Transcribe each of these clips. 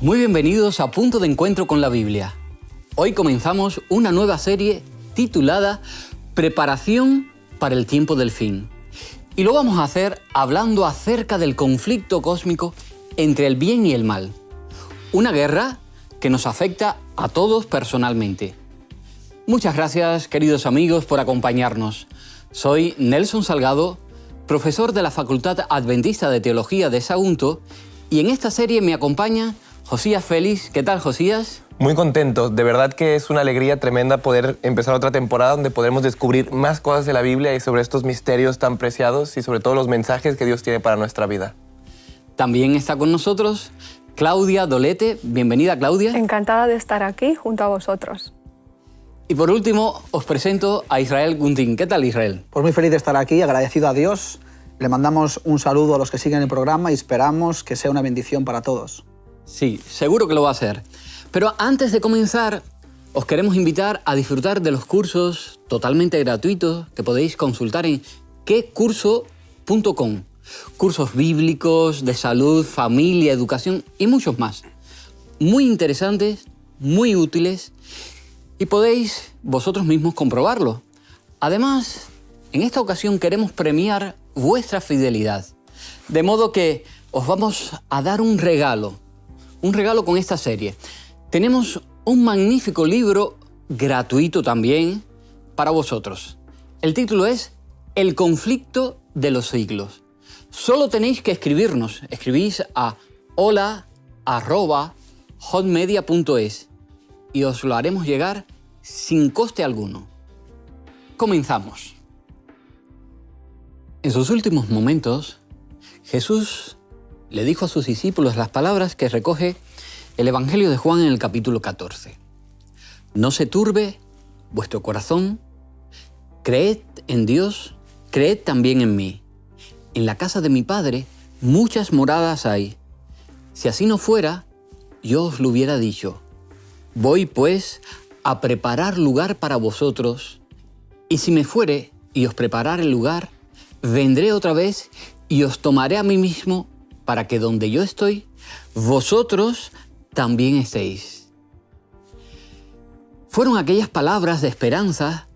Muy bienvenidos a Punto de Encuentro con la Biblia. Hoy comenzamos una nueva serie titulada Preparación para el tiempo del fin. Y lo vamos a hacer hablando acerca del conflicto cósmico entre el bien y el mal. Una guerra que nos afecta a todos personalmente. Muchas gracias, queridos amigos, por acompañarnos. Soy Nelson Salgado, profesor de la Facultad Adventista de Teología de Sagunto, y en esta serie me acompaña Josías Félix. ¿Qué tal, Josías? Muy contento. De verdad que es una alegría tremenda poder empezar otra temporada donde podremos descubrir más cosas de la Biblia y sobre estos misterios tan preciados y sobre todo los mensajes que Dios tiene para nuestra vida. También está con nosotros Claudia Dolete. Bienvenida, Claudia. Encantada de estar aquí junto a vosotros. Y por último, os presento a Israel Guntín. ¿Qué tal, Israel? Pues muy feliz de estar aquí, agradecido a Dios. Le mandamos un saludo a los que siguen el programa y esperamos que sea una bendición para todos. Sí, seguro que lo va a ser. Pero antes de comenzar, os queremos invitar a disfrutar de los cursos totalmente gratuitos que podéis consultar en quecurso.com. Cursos bíblicos, de salud, familia, educación y muchos más. Muy interesantes, muy útiles y podéis vosotros mismos comprobarlo. Además, en esta ocasión queremos premiar vuestra fidelidad. De modo que os vamos a dar un regalo con esta serie. Tenemos un magnífico libro gratuito también para vosotros. El título es El conflicto de los siglos. Solo tenéis que escribirnos. Escribís a hola@hotmedia.es y os lo haremos llegar sin coste alguno. Comenzamos. En sus últimos momentos, Jesús le dijo a sus discípulos las palabras que recoge el Evangelio de Juan en el capítulo 14. No se turbe vuestro corazón, creed en Dios, creed también en mí. En la casa de mi Padre muchas moradas hay. Si así no fuera, yo os lo hubiera dicho. Voy pues a preparar lugar para vosotros, y si me fuere y os preparare el lugar, vendré otra vez y os tomaré a mí mismo, para que donde yo estoy, vosotros también estéis. Fueron aquellas palabras de esperanza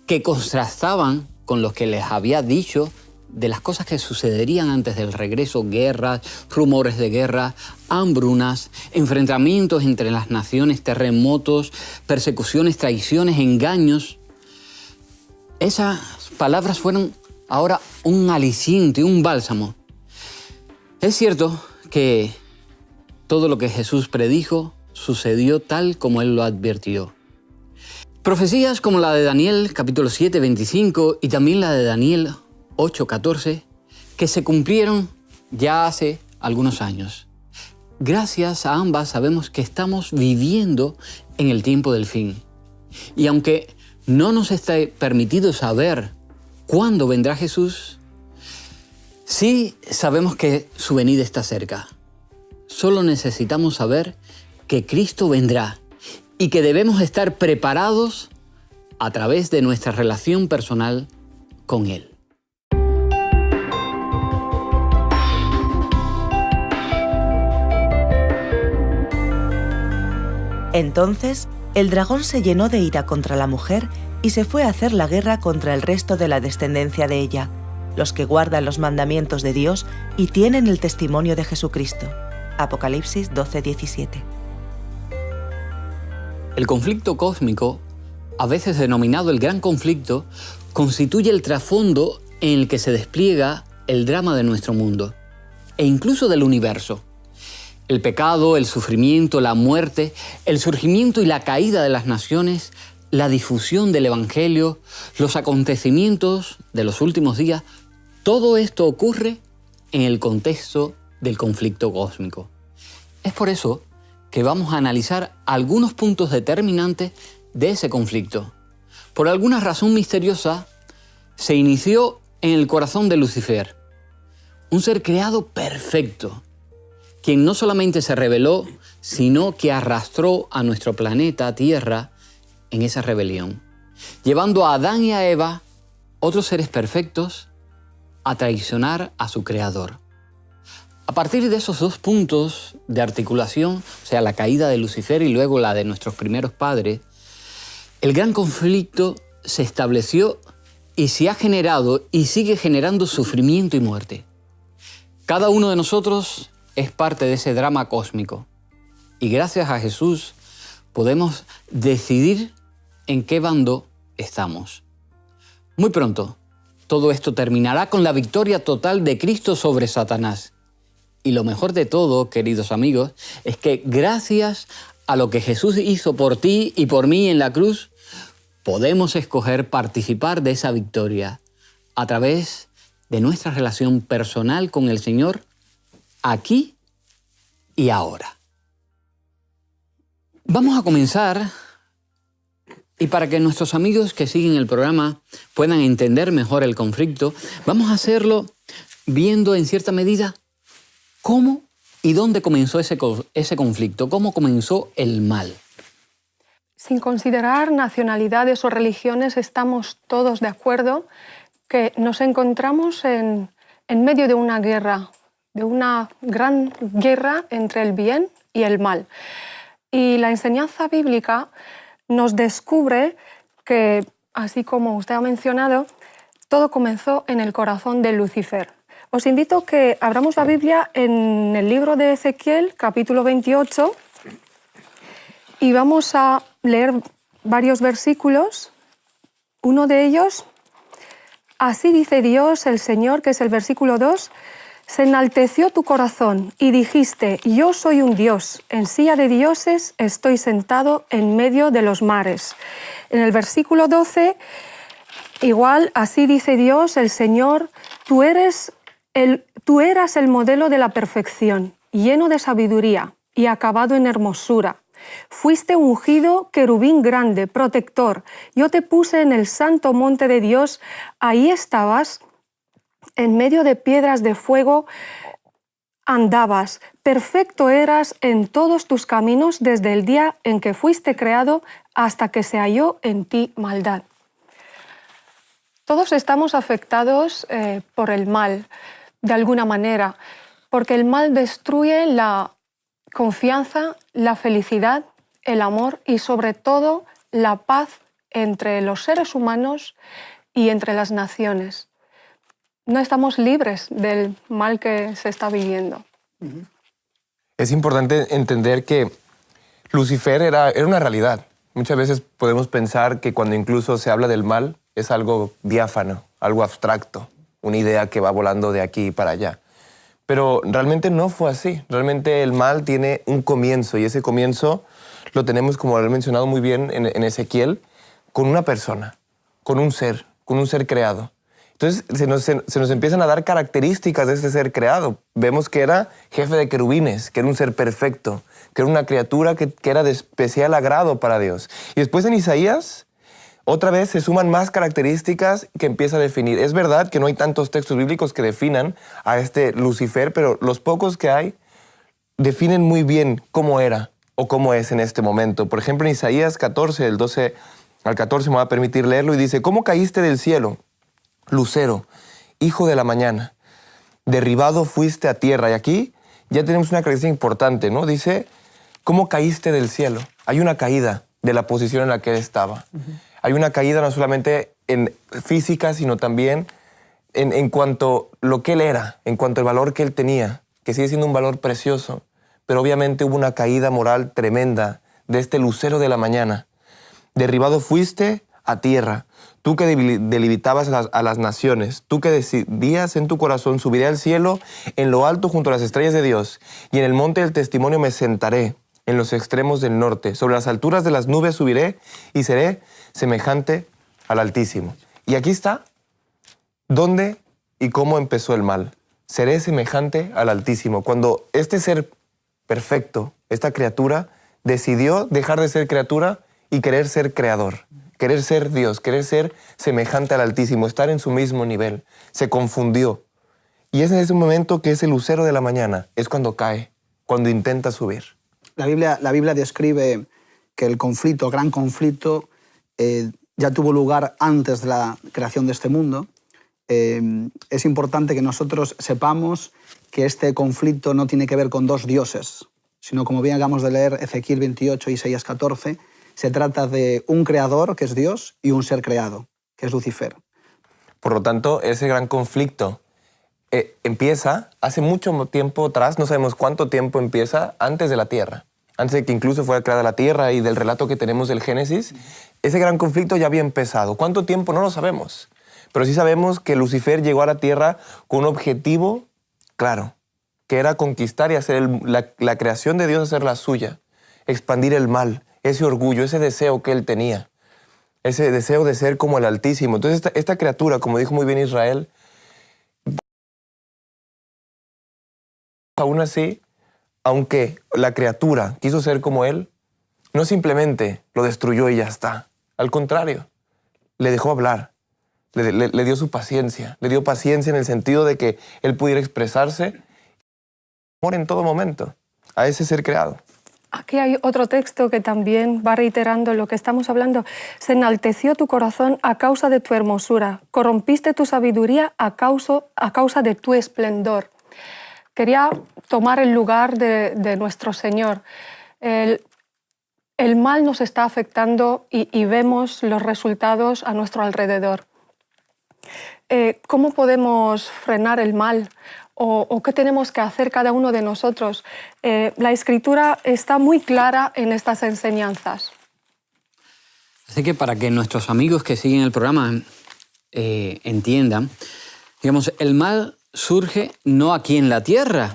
que contrastaban con lo que les había dicho de las cosas que sucederían antes del regreso: guerras, rumores de guerra, hambrunas, enfrentamientos entre las naciones, terremotos, persecuciones, traiciones, engaños. Esas palabras fueron ahora un aliciente, un bálsamo. Es cierto que todo lo que Jesús predijo sucedió tal como Él lo advirtió. Profecías como la de Daniel, capítulo 7, 25, y también la de Daniel 8, 14, que se cumplieron ya hace algunos años. Gracias a ambas sabemos que estamos viviendo en el tiempo del fin. Y aunque no nos está permitido saber cuándo vendrá Jesús, sí sabemos que su venida está cerca. Solo necesitamos saber que Cristo vendrá y que debemos estar preparados a través de nuestra relación personal con Él. Entonces, el dragón se llenó de ira contra la mujer y se fue a hacer la guerra contra el resto de la descendencia de ella, los que guardan los mandamientos de Dios y tienen el testimonio de Jesucristo. Apocalipsis 12, 17. El conflicto cósmico, a veces denominado el Gran Conflicto, constituye el trasfondo en el que se despliega el drama de nuestro mundo e incluso del universo. El pecado, el sufrimiento, la muerte, el surgimiento y la caída de las naciones, la difusión del Evangelio, los acontecimientos de los últimos días, todo esto ocurre en el contexto del conflicto cósmico. Es por eso que vamos a analizar algunos puntos determinantes de ese conflicto. Por alguna razón misteriosa, se inició en el corazón de Lucifer, un ser creado perfecto, quien no solamente se rebeló, sino que arrastró a nuestro planeta Tierra en esa rebelión, llevando a Adán y a Eva, otros seres perfectos, a traicionar a su Creador. A partir de esos dos puntos de articulación, o sea, la caída de Lucifer y luego la de nuestros primeros padres, el gran conflicto se estableció y se ha generado y sigue generando sufrimiento y muerte. Cada uno de nosotros es parte de ese drama cósmico y gracias a Jesús podemos decidir en qué bando estamos. Muy pronto, todo esto terminará con la victoria total de Cristo sobre Satanás. Y lo mejor de todo, queridos amigos, es que gracias a lo que Jesús hizo por ti y por mí en la cruz, podemos escoger participar de esa victoria a través de nuestra relación personal con el Señor aquí y ahora. Vamos a comenzar, y para que nuestros amigos que siguen el programa puedan entender mejor el conflicto, vamos a hacerlo viendo en cierta medida cómo y dónde comenzó ese conflicto, cómo comenzó el mal. Sin considerar nacionalidades o religiones, estamos todos de acuerdo que nos encontramos en medio de una guerra, de una gran guerra entre el bien y el mal. Y la enseñanza bíblica nos descubre que, así como usted ha mencionado, todo comenzó en el corazón de Lucifer. Os invito a que abramos la Biblia en el libro de Ezequiel, capítulo 28, y vamos a leer varios versículos. Uno de ellos, así dice Dios el Señor, que es el versículo 2, se enalteció tu corazón y dijiste, yo soy un Dios, en silla de dioses estoy sentado en medio de los mares. En el versículo 12, igual, así dice Dios el Señor, tú eras el modelo de la perfección, lleno de sabiduría y acabado en hermosura. Fuiste ungido querubín grande, protector. Yo te puse en el santo monte de Dios. Ahí estabas, en medio de piedras de fuego andabas. Perfecto eras en todos tus caminos desde el día en que fuiste creado hasta que se halló en ti maldad. Todos estamos afectados por el mal, de alguna manera, porque el mal destruye la confianza, la felicidad, el amor y sobre todo la paz entre los seres humanos y entre las naciones. No estamos libres del mal que se está viviendo. Es importante entender que Lucifer era una realidad. Muchas veces podemos pensar que cuando incluso se habla del mal es algo diáfano, algo abstracto, una idea que va volando de aquí para allá. Pero realmente no fue así. Realmente el mal tiene un comienzo y ese comienzo lo tenemos, como lo he mencionado muy bien en Ezequiel, con una persona, con un ser creado. Entonces se nos empiezan a dar características de ese ser creado. Vemos que era jefe de querubines, que era un ser perfecto, que era una criatura que era de especial agrado para Dios. Y después en Isaías, otra vez se suman más características que empieza a definir. Es verdad que no hay tantos textos bíblicos que definan a este Lucifer, pero los pocos que hay definen muy bien cómo era o cómo es en este momento. Por ejemplo, en Isaías 14, del 12 al 14, me va a permitir leerlo, y dice, ¿cómo caíste del cielo, lucero, hijo de la mañana? Derribado fuiste a tierra. Y aquí ya tenemos una característica importante, ¿no? Dice, ¿cómo caíste del cielo? Hay una caída de la posición en la que él estaba. Hay una caída no solamente en física, sino también en cuanto a lo que él era, en cuanto al valor que él tenía, que sigue siendo un valor precioso. Pero obviamente hubo una caída moral tremenda de este lucero de la mañana. Derribado fuiste a tierra. Tú que delimitabas a las naciones, tú que decidías en tu corazón, subiré al cielo en lo alto junto a las estrellas de Dios, y en el monte del testimonio me sentaré, en los extremos del norte. Sobre las alturas de las nubes subiré y seré semejante al Altísimo. Y aquí está dónde y cómo empezó el mal. Seré semejante al Altísimo. Cuando este ser perfecto, esta criatura, decidió dejar de ser criatura y querer ser creador, querer ser Dios, querer ser semejante al Altísimo, estar en su mismo nivel. Se confundió. Y es en ese momento que ese lucero de la mañana es cuando cae, cuando intenta subir. La Biblia describe que el conflicto, el gran conflicto, ya tuvo lugar antes de la creación de este mundo, es importante que nosotros sepamos que este conflicto no tiene que ver con dos dioses, sino, como bien acabamos de leer Ezequiel 28 y Isaías 14, se trata de un creador, que es Dios, y un ser creado, que es Lucifer. Por lo tanto, ese gran conflicto empieza hace mucho tiempo atrás, no sabemos cuánto tiempo empieza, antes de la Tierra. Antes de que incluso fuera creada la Tierra y del relato que tenemos del Génesis, ese gran conflicto ya había empezado. ¿Cuánto tiempo? No lo sabemos. Pero sí sabemos que Lucifer llegó a la Tierra con un objetivo claro, que era conquistar y hacer la creación de Dios, hacerla suya, expandir el mal, ese orgullo, ese deseo que él tenía, ese deseo de ser como el Altísimo. Entonces esta criatura, como dijo muy bien Israel, aún así, aunque la criatura quiso ser como él, no simplemente lo destruyó y ya está. Al contrario, le dejó hablar, le dio su paciencia. Le dio paciencia en el sentido de que él pudiera expresarse amor en todo momento a ese ser creado. Aquí hay otro texto que también va reiterando lo que estamos hablando. Se enalteció tu corazón a causa de tu hermosura, corrompiste tu sabiduría a causa de tu esplendor. Quería tomar el lugar de nuestro Señor. El mal nos está afectando y vemos los resultados a nuestro alrededor. ¿Cómo podemos frenar el mal? ¿O qué tenemos que hacer cada uno de nosotros? La Escritura está muy clara en estas enseñanzas. Así que para que nuestros amigos que siguen el programa entiendan, digamos, el mal surge no aquí en la tierra,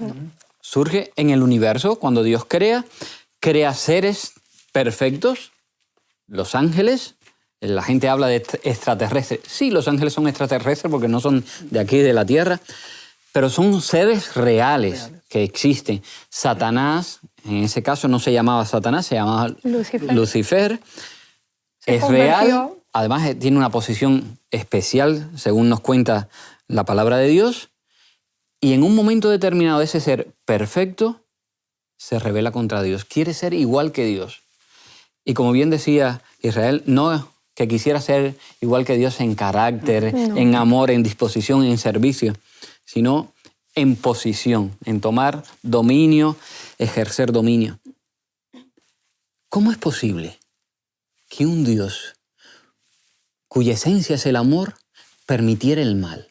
surge en el universo. Cuando Dios crea seres perfectos, los ángeles. La gente habla de extraterrestres. Sí, los ángeles son extraterrestres porque no son de aquí, de la tierra, pero son seres reales que existen. Satanás, en ese caso no se llamaba Satanás, se llamaba Lucifer. Es real, además tiene una posición especial, según nos cuenta la palabra de Dios, y en un momento determinado ese ser perfecto se rebela contra Dios, quiere ser igual que Dios. Y como bien decía Israel, no que quisiera ser igual que Dios en carácter, en amor, en disposición, en servicio, sino en posición, en tomar dominio, ejercer dominio. ¿Cómo es posible que un Dios cuya esencia es el amor permitiera el mal?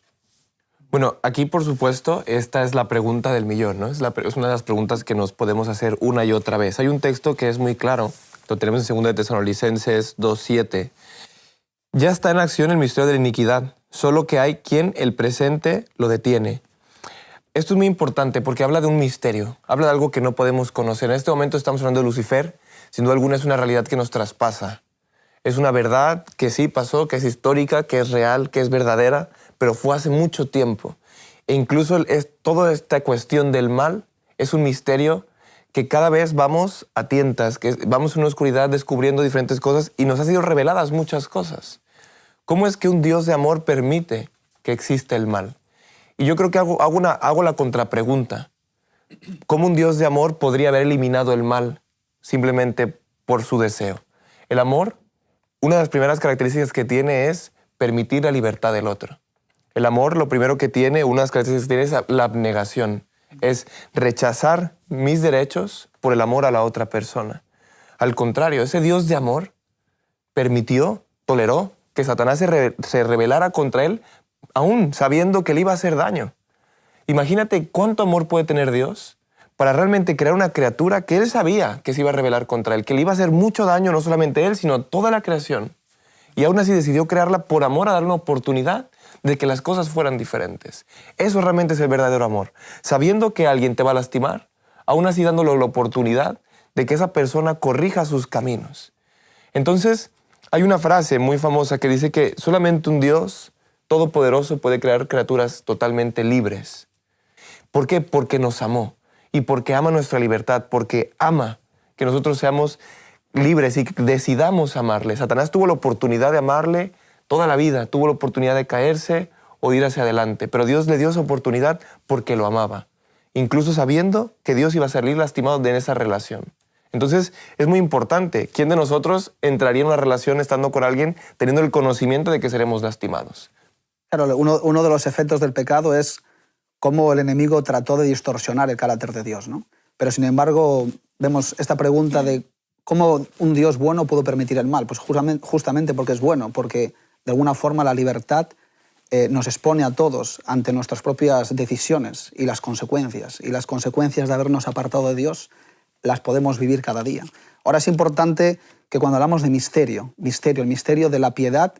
Bueno, aquí por supuesto esta es la pregunta del millón, ¿no? Es una de las preguntas que nos podemos hacer una y otra vez. Hay un texto que es muy claro, lo tenemos en 2 de Tesalonicenses 2:7. Ya está en acción el misterio de la iniquidad, solo que hay quien el presente lo detiene. Esto es muy importante porque habla de un misterio, habla de algo que no podemos conocer. En este momento estamos hablando de Lucifer, sin duda alguna es una realidad que nos traspasa. Es una verdad que sí pasó, que es histórica, que es real, que es verdadera, pero fue hace mucho tiempo. E incluso toda esta cuestión del mal es un misterio que cada vez vamos a tientas, que vamos en una oscuridad descubriendo diferentes cosas y nos han sido reveladas muchas cosas. ¿Cómo es que un Dios de amor permite que exista el mal? Y yo creo que hago la contrapregunta. ¿Cómo un Dios de amor podría haber eliminado el mal simplemente por su deseo? El amor, una de las primeras características que tiene es permitir la libertad del otro. El amor, lo primero que tiene, una de las características que tiene es la abnegación. Es rechazar mis derechos por el amor a la otra persona. Al contrario, ese Dios de amor permitió, toleró que Satanás se rebelara contra él, aún sabiendo que le iba a hacer daño. Imagínate cuánto amor puede tener Dios para realmente crear una criatura que él sabía que se iba a rebelar contra él, que le iba a hacer mucho daño no solamente a él, sino a toda la creación. Y aún así decidió crearla por amor, a darle una oportunidad de que las cosas fueran diferentes. Eso realmente es el verdadero amor. Sabiendo que alguien te va a lastimar, aún así dándole la oportunidad de que esa persona corrija sus caminos. Entonces, hay una frase muy famosa que dice que solamente un Dios todopoderoso puede crear criaturas totalmente libres. ¿Por qué? Porque nos amó y porque ama nuestra libertad, porque ama que nosotros seamos libres y decidamos amarle. Satanás tuvo la oportunidad de amarle toda la vida, tuvo la oportunidad de caerse o de ir hacia adelante, pero Dios le dio esa oportunidad porque lo amaba, incluso sabiendo que Dios iba a salir lastimado de esa relación. Entonces, es muy importante. ¿Quién de nosotros entraría en una relación estando con alguien teniendo el conocimiento de que seremos lastimados? Claro, uno de los efectos del pecado es cómo el enemigo trató de distorsionar el carácter de Dios, ¿no? Pero sin embargo, vemos esta pregunta de cómo un Dios bueno pudo permitir el mal. Pues justamente porque es bueno, porque de alguna forma la libertad nos expone a todos ante nuestras propias decisiones y las consecuencias. Y las consecuencias de habernos apartado de Dios las podemos vivir cada día. Ahora es importante que cuando hablamos de misterio, el misterio de la piedad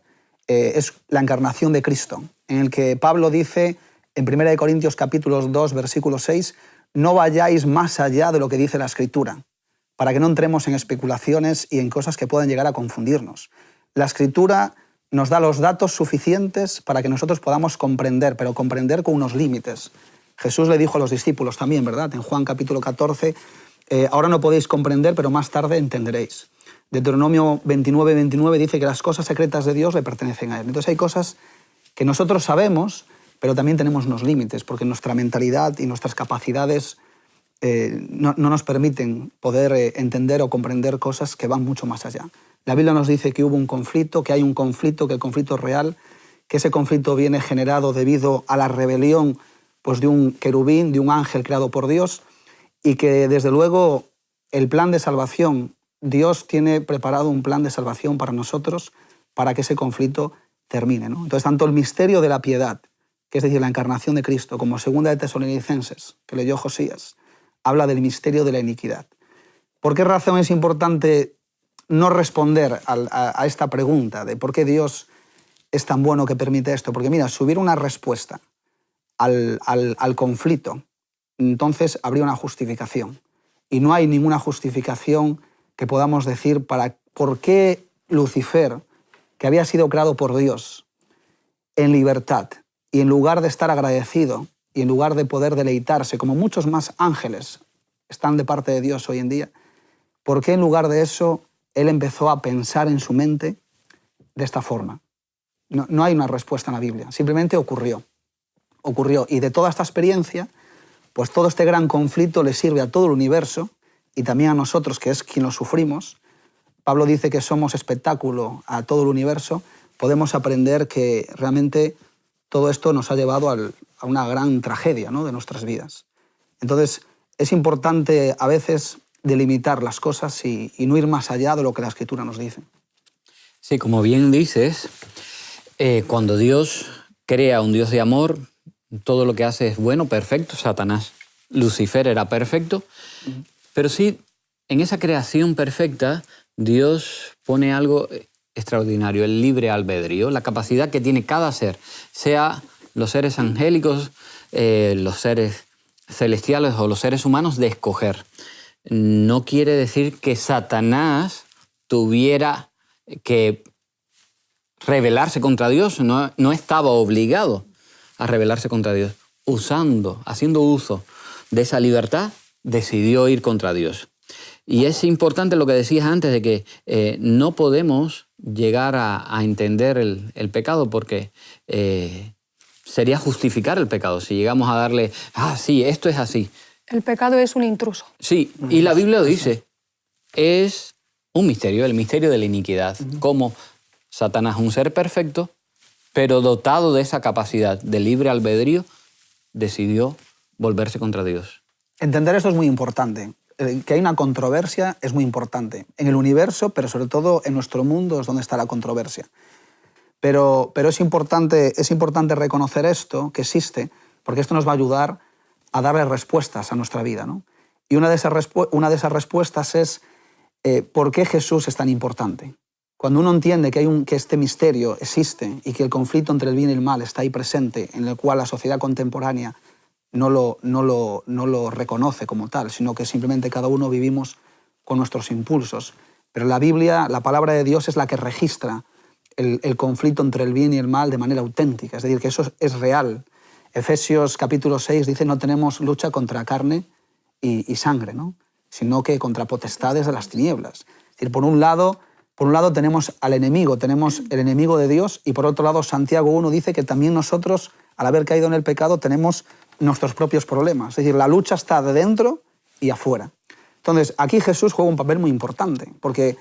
es la encarnación de Cristo, en el que Pablo dice en 1 Corintios capítulo 2, versículo 6, no vayáis más allá de lo que dice la Escritura, para que no entremos en especulaciones y en cosas que puedan llegar a confundirnos. La Escritura nos da los datos suficientes para que nosotros podamos comprender, pero comprender con unos límites. Jesús le dijo a los discípulos también, ¿verdad? En Juan capítulo 14, ahora no podéis comprender, pero más tarde entenderéis. Deuteronomio 29 dice que las cosas secretas de Dios le pertenecen a Él. Entonces hay cosas que nosotros sabemos, pero también tenemos unos límites, porque nuestra mentalidad y nuestras capacidades no nos permiten poder entender o comprender cosas que van mucho más allá. La Biblia nos dice que hubo un conflicto, que hay un conflicto, que el conflicto es real, que ese conflicto viene generado debido a la rebelión pues, de un querubín, de un ángel creado por Dios, y que desde luego el plan de salvación, Dios tiene preparado un plan de salvación para nosotros para que ese conflicto termine, ¿no? Entonces, tanto el misterio de la piedad, que es decir, la encarnación de Cristo, como 2 de Tesalonicenses, que leyó Josías, habla del misterio de la iniquidad. ¿Por qué razón es importante no responder a esta pregunta de por qué Dios es tan bueno que permite esto? Porque mira, si hubiera una respuesta al conflicto, entonces habría una justificación. Y no hay ninguna justificación que podamos decir por qué Lucifer, que había sido creado por Dios en libertad, y en lugar de estar agradecido, y en lugar de poder deleitarse, como muchos más ángeles están de parte de Dios hoy en día, ¿por qué en lugar de eso él empezó a pensar en su mente de esta forma? No hay una respuesta en la Biblia, simplemente ocurrió. Y de toda esta experiencia, pues todo este gran conflicto le sirve a todo el universo y también a nosotros, que es quien lo sufrimos. Pablo dice que somos espectáculo a todo el universo. Podemos aprender que realmente todo esto nos ha llevado a una gran tragedia, ¿no?, de nuestras vidas. Entonces, es importante a veces delimitar las cosas y no ir más allá de lo que la Escritura nos dice. Sí, como bien dices, cuando Dios crea un Dios de amor, todo lo que hace es bueno, perfecto. Satanás, Lucifer era perfecto, pero sí, en esa creación perfecta, Dios pone algo extraordinario, el libre albedrío, la capacidad que tiene cada ser, sea los seres angélicos, los seres celestiales o los seres humanos, de escoger. No quiere decir que Satanás tuviera que rebelarse contra Dios, no estaba obligado a rebelarse contra Dios. Haciendo uso de esa libertad, decidió ir contra Dios. Y es importante lo que decías antes de que no podemos llegar a entender el pecado porque sería justificar el pecado si llegamos a darle, sí, esto es así. El pecado es un intruso. Sí, y la Biblia lo dice, es un misterio, el misterio de la iniquidad. Como Satanás, un ser perfecto, pero dotado de esa capacidad de libre albedrío, decidió volverse contra Dios. Entender esto es muy importante. Que hay una controversia es muy importante. En el universo, pero sobre todo en nuestro mundo es donde está la controversia. Pero es importante reconocer esto, que existe, porque esto nos va a ayudar a darle respuestas a nuestra vida, ¿no? Y una de esas respuestas es ¿por qué Jesús es tan importante? Cuando uno entiende que este misterio existe y que el conflicto entre el bien y el mal está ahí presente, en el cual la sociedad contemporánea no lo reconoce como tal, sino que simplemente cada uno vivimos con nuestros impulsos. Pero la Biblia, la palabra de Dios, es la que registra el conflicto entre el bien y el mal de manera auténtica, es decir, que eso es real. Efesios capítulo 6 dice no tenemos lucha contra carne y sangre, ¿no?, sino que contra potestades de las tinieblas. Es decir, por un lado tenemos al enemigo, tenemos el enemigo de Dios, y por otro lado Santiago 1 dice que también nosotros, al haber caído en el pecado, tenemos nuestros propios problemas. Es decir, la lucha está de dentro y afuera. Entonces, aquí Jesús juega un papel muy importante, porque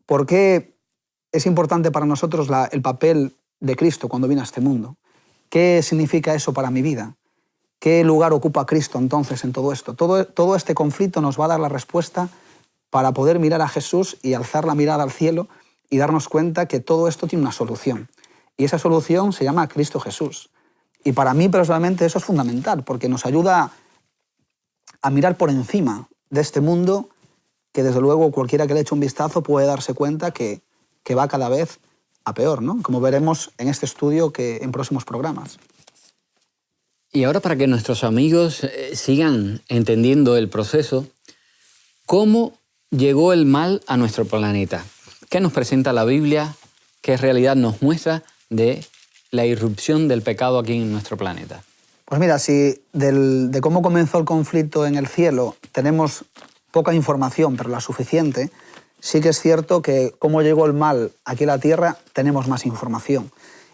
¿por qué es importante para nosotros el papel de Cristo cuando vino a este mundo. ¿Qué significa eso para mi vida? ¿Qué lugar ocupa Cristo entonces en todo esto? Todo este conflicto nos va a dar la respuesta para poder mirar a Jesús y alzar la mirada al cielo y darnos cuenta que todo esto tiene una solución. Y esa solución se llama Cristo Jesús. Y para mí personalmente eso es fundamental, porque nos ayuda a mirar por encima de este mundo que desde luego cualquiera que le eche un vistazo puede darse cuenta que va cada vez a peor, ¿no? Como veremos en este estudio que en próximos programas. Y ahora, para que nuestros amigos sigan entendiendo el proceso, ¿cómo llegó el mal a nuestro planeta? ¿Qué nos presenta la Biblia? ¿Qué realidad nos muestra de la irrupción del pecado aquí en nuestro planeta? Pues mira, si de cómo comenzó el conflicto en el cielo tenemos poca información, pero la suficiente, sí que es cierto que cómo llegó el mal aquí a la tierra tenemos más información.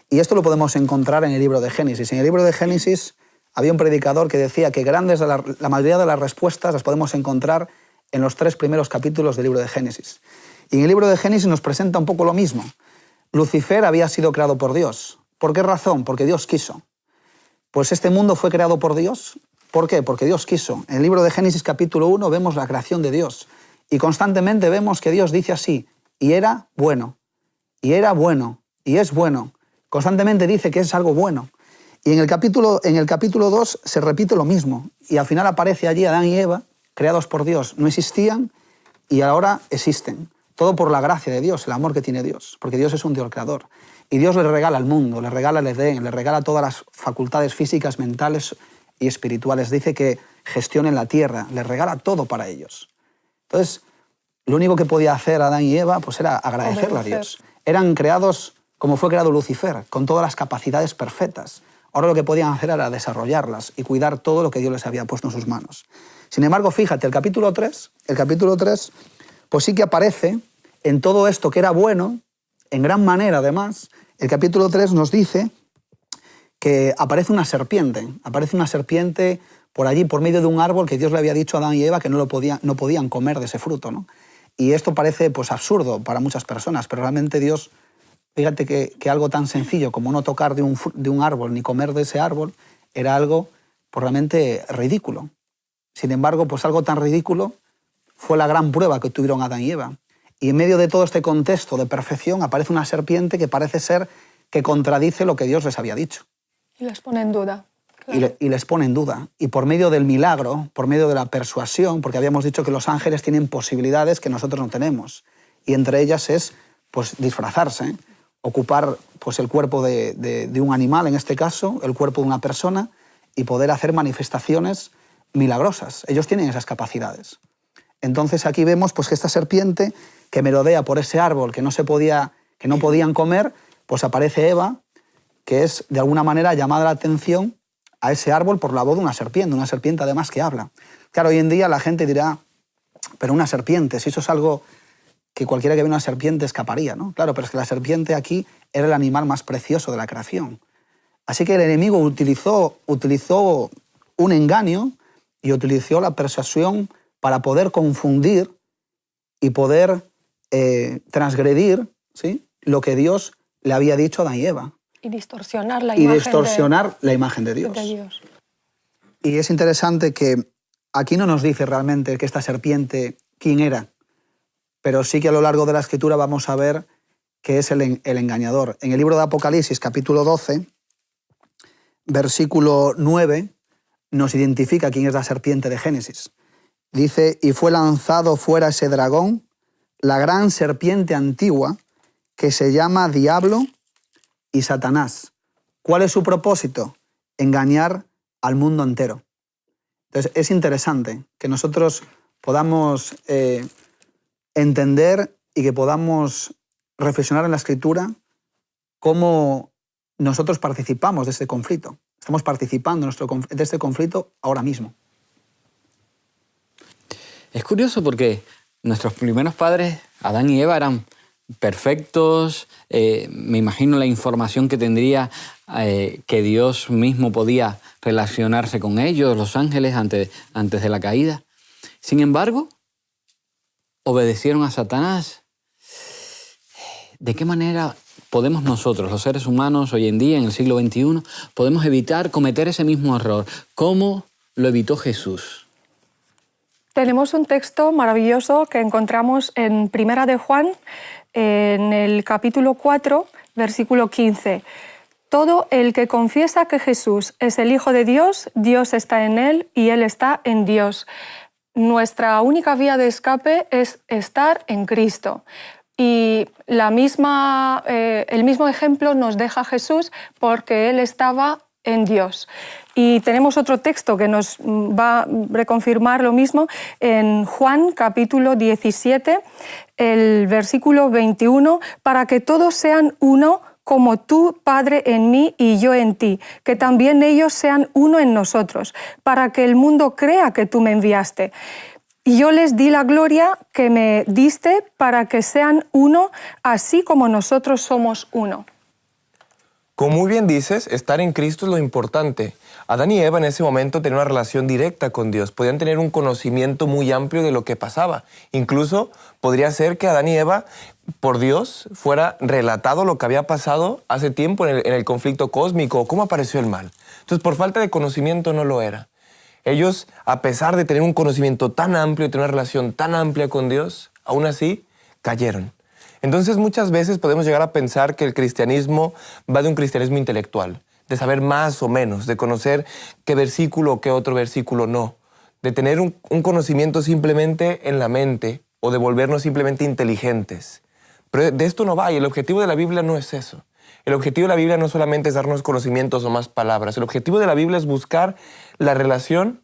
Y esto lo podemos encontrar en el libro de Génesis. En el libro de Génesis había un predicador que decía que la mayoría de las respuestas las podemos encontrar en los 3 primeros capítulos del libro de Génesis. Y en el libro de Génesis nos presenta un poco lo mismo. Lucifer había sido creado por Dios. ¿Por qué razón? Porque Dios quiso. Pues este mundo fue creado por Dios. ¿Por qué? Porque Dios quiso. En el libro de Génesis capítulo 1 vemos la creación de Dios. Y constantemente vemos que Dios dice así, y era bueno, y era bueno, y es bueno. Constantemente dice que es algo bueno. Y en el capítulo 2 se repite lo mismo. Y al final aparece allí Adán y Eva, creados por Dios. No existían y ahora existen. Todo por la gracia de Dios, el amor que tiene Dios. Porque Dios es un Dios creador. Y Dios le regala al mundo, le regala el Edén, le regala todas las facultades físicas, mentales y espirituales. Dice que gestionen la tierra, le regala todo para ellos. Entonces, lo único que podía hacer Adán y Eva pues era agradecerle a Dios. Eran creados como fue creado Lucifer, con todas las capacidades perfectas. Ahora lo que podían hacer era desarrollarlas y cuidar todo lo que Dios les había puesto en sus manos. Sin embargo, fíjate, el capítulo 3, pues sí que aparece en todo esto que era bueno, en gran manera además. El capítulo 3 nos dice que aparece una serpiente por allí, por medio de un árbol que Dios le había dicho a Adán y Eva que no podían comer de ese fruto, ¿no? Y esto parece pues absurdo para muchas personas, pero realmente Dios, fíjate que algo tan sencillo como no tocar de un árbol ni comer de ese árbol era algo pues, realmente ridículo. Sin embargo, pues algo tan ridículo fue la gran prueba que tuvieron Adán y Eva. Y en medio de todo este contexto de perfección aparece una serpiente que parece ser que contradice lo que Dios les había dicho. Y les pone en duda. Y les pone en duda. Y por medio del milagro, por medio de la persuasión, porque habíamos dicho que los ángeles tienen posibilidades que nosotros no tenemos. Y entre ellas es pues, disfrazarse, ocupar pues, el cuerpo de un animal, en este caso, el cuerpo de una persona, y poder hacer manifestaciones milagrosas. Ellos tienen esas capacidades. Entonces aquí vemos pues, que esta serpiente que merodea por ese árbol que no podían comer, pues aparece Eva, que es de alguna manera llamada la atención a ese árbol por la voz de una serpiente además que habla. Claro, hoy en día la gente dirá, pero una serpiente, si eso es algo que cualquiera que ve una serpiente escaparía, ¿no? Claro, pero es que la serpiente aquí era el animal más precioso de la creación. Así que el enemigo utilizó un engaño y utilizó la persuasión para poder confundir y poder transgredir, ¿sí?, lo que Dios le había dicho a Adán y Eva. Y distorsionar la imagen de Dios. Y es interesante que aquí no nos dice realmente que esta serpiente quién era, pero sí que a lo largo de la Escritura vamos a ver que es el engañador. En el libro de Apocalipsis, capítulo 12, versículo 9, nos identifica quién es la serpiente de Génesis. Dice, y fue lanzado fuera ese dragón, la gran serpiente antigua, que se llama Diablo y Satanás. ¿Cuál es su propósito? Engañar al mundo entero. Entonces, es interesante que nosotros podamos entender y que podamos reflexionar en la Escritura cómo nosotros participamos de este conflicto. Estamos participando de este conflicto ahora mismo. Es curioso porque nuestros primeros padres, Adán y Eva, eran perfectos. Me imagino la información que tendría que Dios mismo podía relacionarse con ellos, los ángeles, antes de la caída. Sin embargo, obedecieron a Satanás. ¿De qué manera podemos nosotros, los seres humanos, hoy en día, en el siglo XXI, podemos evitar cometer ese mismo error? ¿Cómo lo evitó Jesús? Tenemos un texto maravilloso que encontramos en Primera de Juan, en el capítulo 4, versículo 15. Todo el que confiesa que Jesús es el Hijo de Dios, Dios está en él y él está en Dios. Nuestra única vía de escape es estar en Cristo. Y el mismo ejemplo nos deja Jesús porque él estaba en Dios. Y tenemos otro texto que nos va a reconfirmar lo mismo en Juan capítulo 17, el versículo 21, para que todos sean uno, como tú, Padre, en mí y yo en ti, que también ellos sean uno en nosotros, para que el mundo crea que tú me enviaste. Y yo les di la gloria que me diste para que sean uno, así como nosotros somos uno. Como muy bien dices, estar en Cristo es lo importante. Adán y Eva en ese momento tenían una relación directa con Dios. Podían tener un conocimiento muy amplio de lo que pasaba. Incluso podría ser que Adán y Eva, por Dios, fuera relatado lo que había pasado hace tiempo en el conflicto cósmico, cómo apareció el mal. Entonces, por falta de conocimiento no lo era. Ellos, a pesar de tener un conocimiento tan amplio y tener una relación tan amplia con Dios, aún así cayeron. Entonces muchas veces podemos llegar a pensar que el cristianismo va de un cristianismo intelectual, de saber más o menos, de conocer qué versículo o qué otro versículo no, de tener un conocimiento simplemente en la mente o de volvernos simplemente inteligentes. Pero de esto no va, y el objetivo de la Biblia no es eso. El objetivo de la Biblia no solamente es darnos conocimientos o más palabras. El objetivo de la Biblia es buscar la relación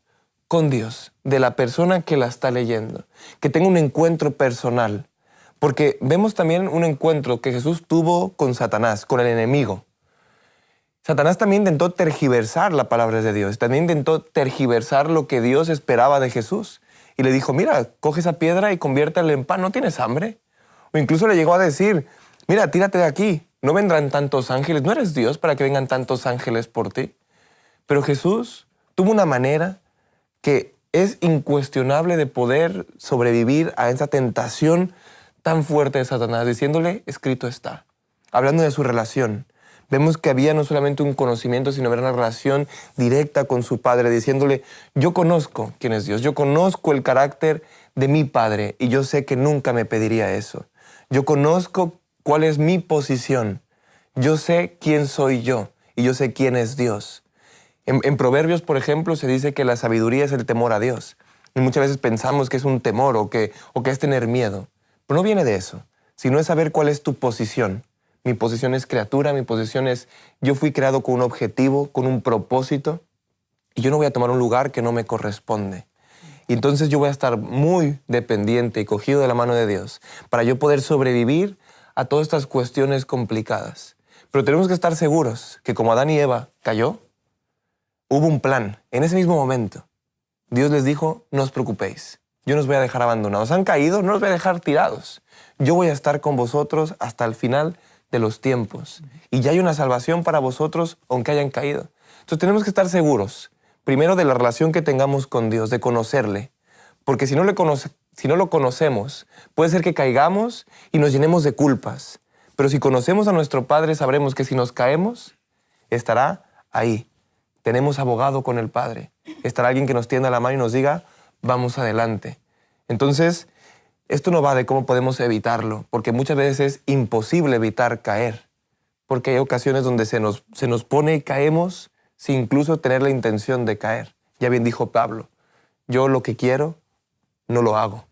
con Dios, de la persona que la está leyendo, que tenga un encuentro personal. Porque vemos también un encuentro que Jesús tuvo con Satanás, con el enemigo. Satanás también intentó tergiversar la palabra de Dios, también intentó tergiversar lo que Dios esperaba de Jesús. Y le dijo, mira, coge esa piedra y conviértela en pan, ¿no tienes hambre? O incluso le llegó a decir, mira, tírate de aquí, no vendrán tantos ángeles, ¿no eres Dios para que vengan tantos ángeles por ti? Pero Jesús tuvo una manera que es incuestionable de poder sobrevivir a esa tentación tan fuerte de Satanás, diciéndole, escrito está. Hablando de su relación, vemos que había no solamente un conocimiento, sino una relación directa con su Padre, diciéndole, yo conozco quién es Dios, yo conozco el carácter de mi Padre y yo sé que nunca me pediría eso. Yo conozco cuál es mi posición, yo sé quién soy yo y yo sé quién es Dios. En Proverbios, por ejemplo, se dice que la sabiduría es el temor a Dios. Y muchas veces pensamos que es un temor o que es tener miedo. Pero no viene de eso, sino es saber cuál es tu posición. Mi posición es criatura, mi posición es yo fui creado con un objetivo, con un propósito, y yo no voy a tomar un lugar que no me corresponde. Y entonces yo voy a estar muy dependiente y cogido de la mano de Dios para yo poder sobrevivir a todas estas cuestiones complicadas. Pero tenemos que estar seguros que como Adán y Eva cayó, hubo un plan. En ese mismo momento, Dios les dijo, no os preocupéis. Yo no os voy a dejar abandonados. Han caído, no los voy a dejar tirados. Yo voy a estar con vosotros hasta el final de los tiempos. Y ya hay una salvación para vosotros, aunque hayan caído. Entonces tenemos que estar seguros, primero de la relación que tengamos con Dios, de conocerle. Porque si no lo conocemos, puede ser que caigamos y nos llenemos de culpas. Pero si conocemos a nuestro Padre, sabremos que si nos caemos, estará ahí. Tenemos abogado con el Padre. Estará alguien que nos tienda la mano y nos diga, vamos adelante. Entonces, esto no va de cómo podemos evitarlo, porque muchas veces es imposible evitar caer, porque hay ocasiones donde se nos pone y caemos sin incluso tener la intención de caer. Ya bien dijo Pablo, yo lo que quiero, no lo hago.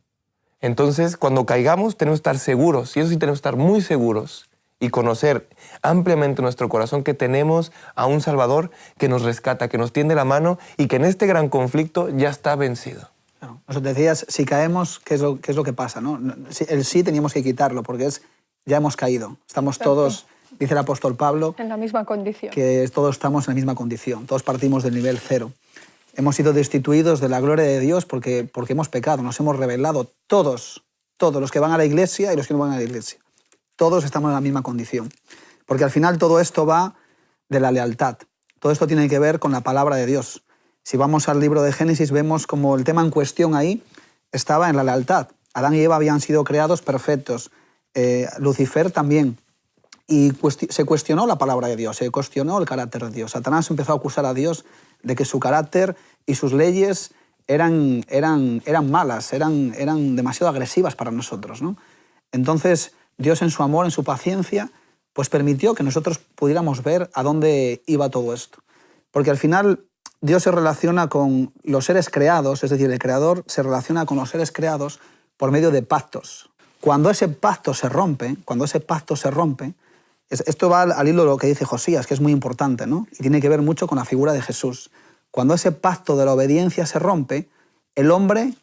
Entonces, cuando caigamos, tenemos que estar seguros, y eso sí tenemos que estar muy seguros, y conocer ampliamente nuestro corazón que tenemos a un Salvador que nos rescata, que nos tiende la mano, y que en este gran conflicto ya está vencido. Claro. Nos decías, si caemos, ¿qué es lo que pasa? ¿No? El sí teníamos que quitarlo, porque ya hemos caído. Estamos todos, dice el apóstol Pablo, en la misma condición. Que todos estamos en la misma condición, todos partimos del nivel cero. Hemos sido destituidos de la gloria de Dios porque hemos pecado, nos hemos rebelado. Todos los que van a la iglesia y los que no van a la iglesia. Todos estamos en la misma condición. Porque al final todo esto va de la lealtad. Todo esto tiene que ver con la palabra de Dios. Si vamos al libro de Génesis, vemos como el tema en cuestión ahí estaba en la lealtad. Adán y Eva habían sido creados perfectos. Lucifer también. y se cuestionó la palabra de Dios, se cuestionó el carácter de Dios. Satanás empezó a acusar a Dios de que su carácter y sus leyes eran malas, eran demasiado agresivas para nosotros, ¿no? Entonces, Dios en su amor, en su paciencia, pues permitió que nosotros pudiéramos ver a dónde iba todo esto. Porque al final Dios se relaciona con los seres creados, es decir, el Creador se relaciona con los seres creados por medio de pactos. Cuando ese pacto se rompe, esto va al hilo de lo que dice Josías, que es muy importante, ¿no? Y tiene que ver mucho con la figura de Jesús. Cuando ese pacto de la obediencia se rompe, el hombre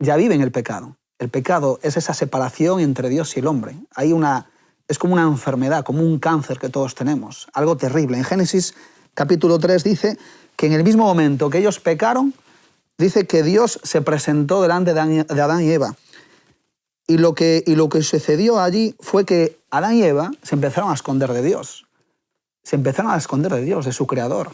ya vive en el pecado. El pecado es esa separación entre Dios y el hombre. Es como una enfermedad, como un cáncer que todos tenemos, algo terrible. En Génesis capítulo 3 dice que en el mismo momento que ellos pecaron, dice que Dios se presentó delante de Adán y Eva. Y lo que sucedió allí fue que Adán y Eva se empezaron a esconder de Dios. Se empezaron a esconder de Dios, de su Creador.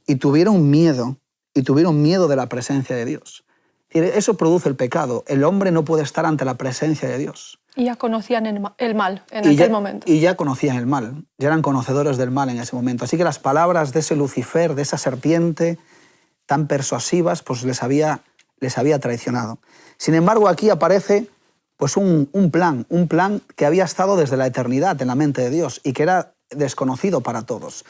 Y tuvieron miedo de la presencia de Dios. Eso produce el pecado. El hombre no puede estar ante la presencia de Dios. Y ya conocían el mal en aquel momento. Y ya conocían el mal, ya eran conocedores del mal en ese momento. Así que las palabras de ese Lucifer, de esa serpiente tan persuasivas, pues les había traicionado. Sin embargo, aquí aparece pues un plan que había estado desde la eternidad en la mente de Dios y que era desconocido para todos.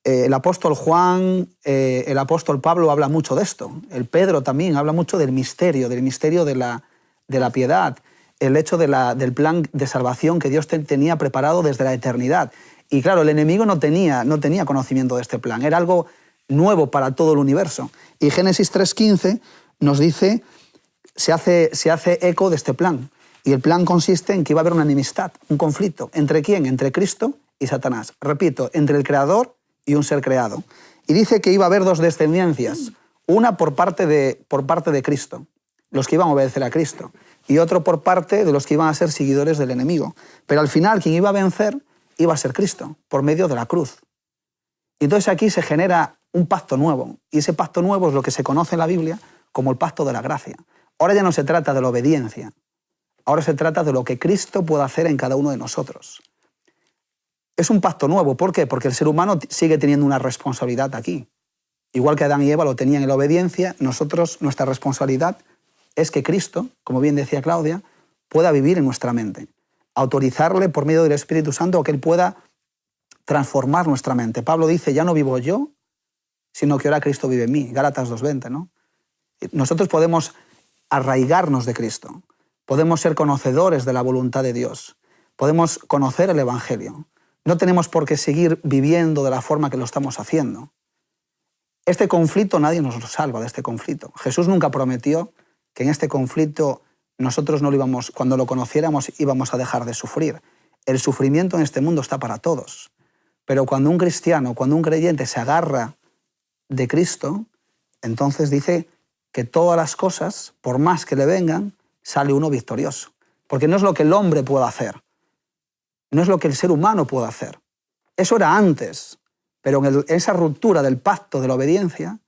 El apóstol Juan, el apóstol Pablo habla mucho de esto. El Pedro también habla mucho del misterio de la piedad, el hecho del plan de salvación que Dios tenía preparado desde la eternidad. Y claro, el enemigo no tenía conocimiento de este plan, era algo nuevo para todo el universo. Y Génesis 3:15 nos dice, se hace eco de este plan. Y el plan consiste en que iba a haber una enemistad, un conflicto. ¿Entre quién? Entre Cristo y Satanás. Repito, entre el Creador y un ser creado. Y dice que iba a haber dos descendencias, una por parte de Cristo, los que iban a obedecer a Cristo, y otro por parte de los que iban a ser seguidores del enemigo. Pero al final quien iba a vencer iba a ser Cristo, por medio de la cruz. Y entonces aquí se genera un pacto nuevo, y ese pacto nuevo es lo que se conoce en la Biblia como el pacto de la gracia. Ahora ya no se trata de la obediencia, ahora se trata de lo que Cristo puede hacer en cada uno de nosotros. Es un pacto nuevo. ¿Por qué? Porque el ser humano sigue teniendo una responsabilidad aquí. Igual que Adán y Eva lo tenían en la obediencia, nuestra responsabilidad es que Cristo, como bien decía Claudia, pueda vivir en nuestra mente. Autorizarle por medio del Espíritu Santo que Él pueda transformar nuestra mente. Pablo dice, ya no vivo yo, sino que ahora Cristo vive en mí. Gálatas 2:20, ¿no? Nosotros podemos arraigarnos de Cristo. Podemos ser conocedores de la voluntad de Dios. Podemos conocer el Evangelio. No tenemos por qué seguir viviendo de la forma que lo estamos haciendo. Este conflicto, nadie nos lo salva de este conflicto. Jesús nunca prometió que en este conflicto nosotros cuando lo conociéramos, íbamos a dejar de sufrir. El sufrimiento en este mundo está para todos. Pero cuando un cristiano, cuando un creyente se agarra de Cristo, entonces dice que todas las cosas, por más que le vengan, sale uno victorioso. Porque no es lo que el hombre pueda hacer. No es lo que el ser humano puede hacer. Eso era antes, pero en esa ruptura del pacto de la obediencia,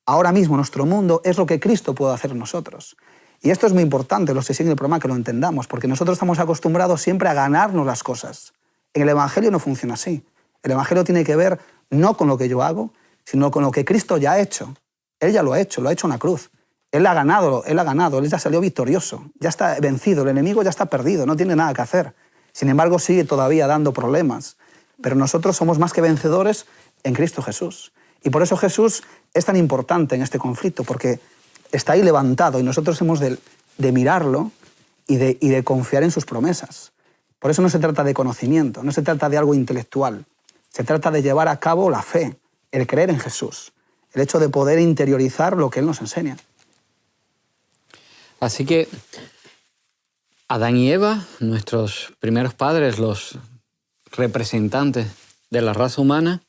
ahora mismo nuestro mundo es lo que Cristo puede hacer en nosotros. Y esto es muy importante, los que siguen el programa, que lo entendamos, porque nosotros estamos acostumbrados siempre a ganarnos las cosas. En el Evangelio no funciona así. El Evangelio tiene que ver no con lo que yo hago, sino con lo que Cristo ya ha hecho. Él ya lo ha hecho en la cruz. Él ha ganado, él ya salió victorioso, ya está vencido, el enemigo ya está perdido, no tiene nada que hacer. Sin embargo, sigue todavía dando problemas. Pero nosotros somos más que vencedores en Cristo Jesús. Y por eso Jesús es tan importante en este conflicto, porque está ahí levantado y nosotros hemos de mirarlo y de confiar en sus promesas. Por eso no se trata de conocimiento, no se trata de algo intelectual. Se trata de llevar a cabo la fe, el creer en Jesús, el hecho de poder interiorizar lo que Él nos enseña. Así que Adán y Eva, nuestros primeros padres, los representantes de la raza humana,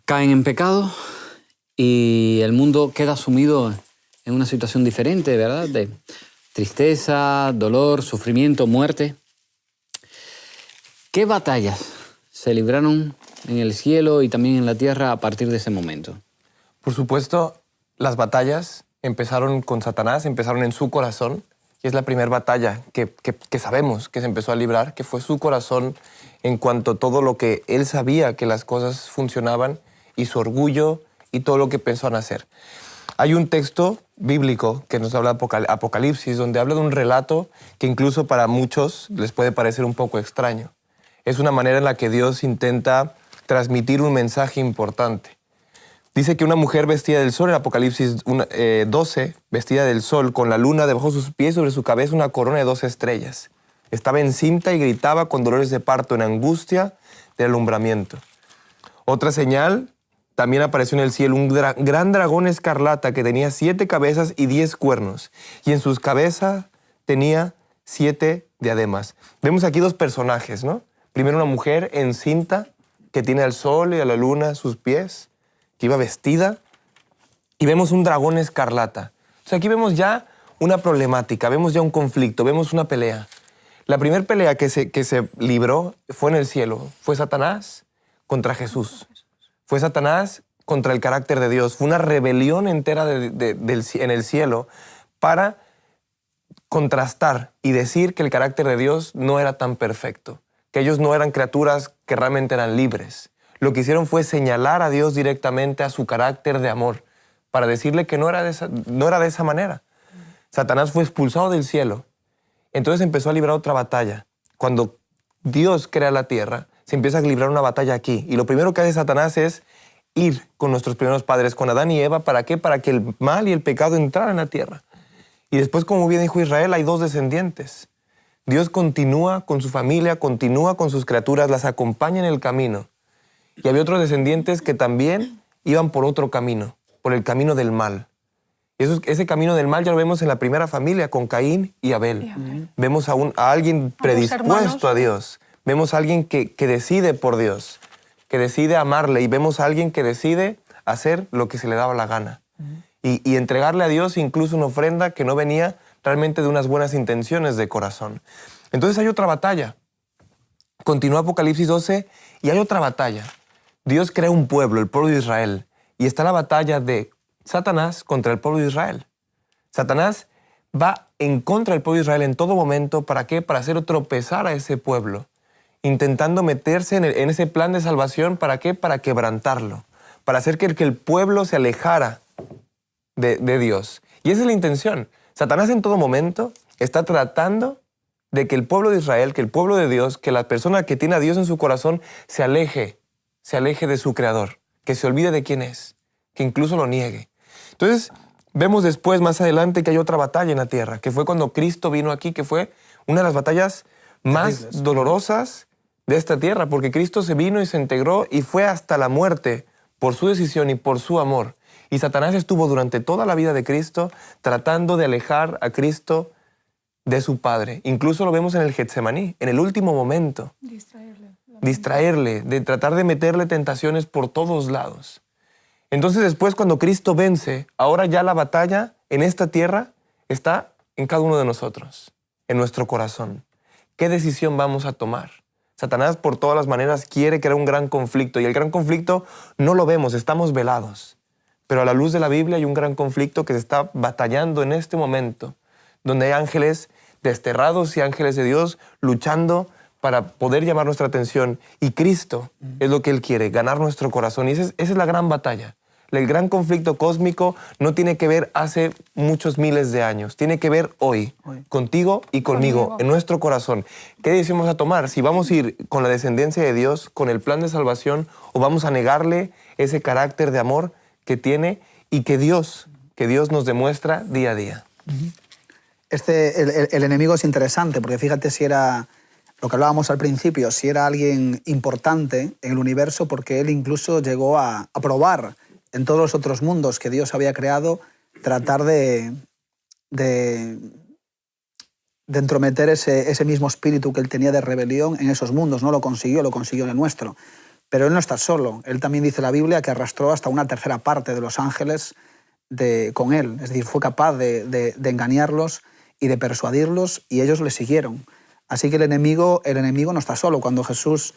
caen en pecado y el mundo queda sumido en una situación diferente, ¿verdad? De tristeza, dolor, sufrimiento, muerte. ¿Qué batallas se libraron en el cielo y también en la tierra a partir de ese momento? Por supuesto, las batallas empezaron con Satanás, empezaron en su corazón Y es la primera batalla que sabemos que se empezó a librar, que fue su corazón en cuanto a todo lo que él sabía que las cosas funcionaban y su orgullo y todo lo que pensó en hacer. Hay un texto bíblico que nos habla de Apocalipsis, donde habla de un relato que incluso para muchos les puede parecer un poco extraño. Es una manera en la que Dios intenta transmitir un mensaje importante. Dice que una mujer vestida del sol, en Apocalipsis 12, vestida del sol, con la luna debajo de sus pies, sobre su cabeza una corona de 12 estrellas. Estaba encinta y gritaba con dolores de parto, en angustia del alumbramiento. Otra señal, también apareció en el cielo un gran dragón escarlata que tenía 7 cabezas y 10 cuernos, y en sus cabezas tenía 7 diademas. Vemos aquí 2 personajes, ¿no? Primero una mujer encinta que tiene al sol y a la luna a sus pies, que iba vestida, y vemos un dragón escarlata. O sea, aquí vemos ya una problemática, vemos ya un conflicto, vemos una pelea. La primera pelea que se libró fue en el cielo. Fue Satanás contra Jesús. Fue Satanás contra el carácter de Dios. Fue una rebelión entera en el cielo para contrastar y decir que el carácter de Dios no era tan perfecto, que ellos no eran criaturas que realmente eran libres. Lo que hicieron fue señalar a Dios directamente a su carácter de amor, para decirle que no era de esa manera. Satanás fue expulsado del cielo. Entonces empezó a librar otra batalla. Cuando Dios crea la tierra, se empieza a librar una batalla aquí. Y lo primero que hace Satanás es ir con nuestros primeros padres, con Adán y Eva. ¿Para qué? Para que el mal y el pecado entraran en la tierra. Y después, como bien dijo Israel, hay 2 descendientes. Dios continúa con su familia, continúa con sus criaturas, las acompaña en el camino. Y había otros descendientes que también iban por otro camino, por el camino del mal. Ese camino del mal ya lo vemos en la primera familia, con Caín y Abel. Vemos a alguien predispuesto a Dios. Vemos a alguien que decide por Dios, que decide amarle. Y vemos a alguien que decide hacer lo que se le daba la gana. Y entregarle a Dios incluso una ofrenda que no venía realmente de unas buenas intenciones de corazón. Entonces hay otra batalla. Continúa Apocalipsis 12 y hay otra batalla. Dios crea un pueblo, el pueblo de Israel, y está la batalla de Satanás contra el pueblo de Israel. Satanás va en contra del pueblo de Israel en todo momento. ¿Para qué? Para hacer tropezar a ese pueblo, intentando meterse en ese plan de salvación. ¿Para qué? Para quebrantarlo, para hacer que el pueblo se alejara de Dios. Y esa es la intención. Satanás en todo momento está tratando de que el pueblo de Israel, que el pueblo de Dios, que la persona que tiene a Dios en su corazón se aleje de su Creador, que se olvide de quién es, que incluso lo niegue. Entonces, vemos después, más adelante, que hay otra batalla en la tierra, que fue cuando Cristo vino aquí, que fue una de las batallas más dolorosas de esta tierra, porque Cristo se vino y se integró y fue hasta la muerte por su decisión y por su amor. Y Satanás estuvo durante toda la vida de Cristo tratando de alejar a Cristo de su Padre. Incluso lo vemos en el Getsemaní, en el último momento. Distraerle, de tratar de meterle tentaciones por todos lados. Entonces después, cuando Cristo vence, ahora ya la batalla en esta tierra está en cada uno de nosotros, en nuestro corazón. ¿Qué decisión vamos a tomar? Satanás por todas las maneras quiere crear un gran conflicto, y el gran conflicto no lo vemos, estamos velados. Pero a la luz de la Biblia hay un gran conflicto que se está batallando en este momento, donde hay ángeles desterrados y ángeles de Dios luchando para poder llamar nuestra atención. Y Cristo es lo que Él quiere, ganar nuestro corazón. Y esa es la gran batalla. El gran conflicto cósmico no tiene que ver hace muchos miles de años. Tiene que ver hoy, contigo y conmigo, en nuestro corazón. ¿Qué decisión vamos a tomar? Si vamos a ir con la descendencia de Dios, con el plan de salvación, o vamos a negarle ese carácter de amor que tiene y que Dios nos demuestra día a día. El enemigo es interesante, porque fíjate si era lo que hablábamos al principio, si era alguien importante en el universo, porque él incluso llegó a probar en todos los otros mundos que Dios había creado, tratar de entrometer ese mismo espíritu que él tenía de rebelión en esos mundos. No lo consiguió en el nuestro. Pero él no está solo. Él también dice la Biblia que arrastró hasta una tercera parte de los ángeles con él. Es decir, fue capaz de engañarlos y de persuadirlos, y ellos le siguieron. Así que el enemigo no está solo. Cuando Jesús